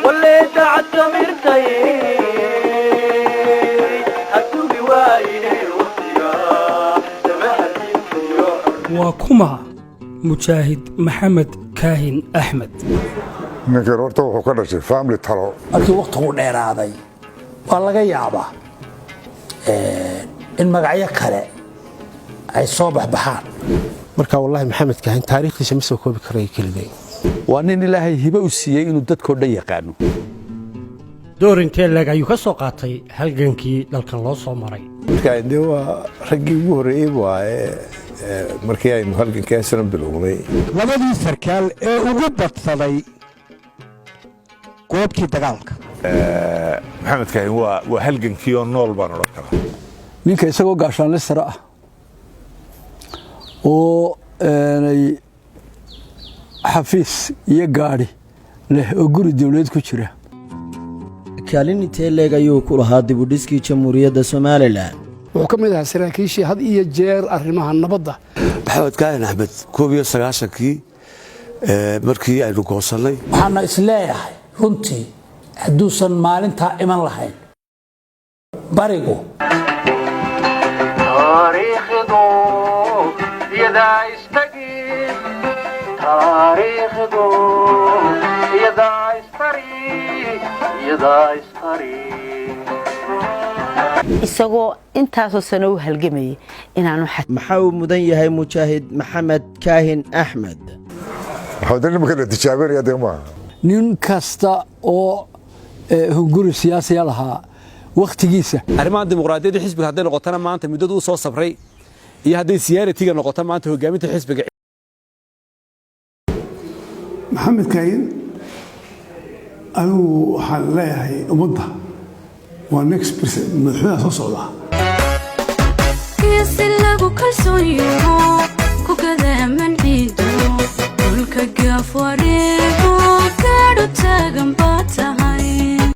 واللي تعت مرتي هتوبي وايني وطيا سمحتي وكما مجاهد محمد كاهن أحمد ninkan horta wuxuu ka dhashay family talo markii waqtigu dheeraaday waa laga yaabaa in magacyo kale ay soo baxbaxaan marka wallahi maxamed kaahin taariikhdiisa ma soo koobi karay kaliya waa nin ilaahay hibo u siiyay inuu dadkoo dhan yaqaano doorintee lag ayuu ka soo qaatay halgankii dalkan loo soo maray marka waa raggii ugu horeeyay waaye markii aynu halgankii aysan bilownay labadii sarkaal ee ugu badsaday goobtii dagaalka maxamed kaahin waa halgankii oo nool baan odhan karaa ninka isagoo gaashaanle sare ah oo xafiis iyo gaadhi leh oo guri dawladeed ku jira kaalin intee leeg ayuu ku lahaa dibudhiskii jamhuuriyadda somalilan wuxuu ka mid ahaa saraakiishii had iyo jeer arrimaha nabadda maxamed kaahin axmed 1991kii markii aynu goosannay waxaana isleeyahay runtii hadduusan maalintaa iman lahayn barigu taariikhdu iyadaa istagi taariikhdu iyadaa istari isagoo intaasoo sano u halgamayay inaanu maxaa uu mudan yahay mujaahid maxamed kaahin axmed waxaa nimanka la tijaabinaya dee maaha nin kasta oo hunguri siyaasiya lahaa wakhtigiisa arrimaha dimuqraadiyadda xisbiga hadday noqotana maanta muddadu u soo sabray iyo hadday siyaaratiga noqoto maanta hogaaminta xisbiga maxamed kaahin anigu waxaan leeyahay ummadda waa next person madaxweynaha soo socda si lagu kalsoon yaho ku kadaaman ciido dhulka gaaf waree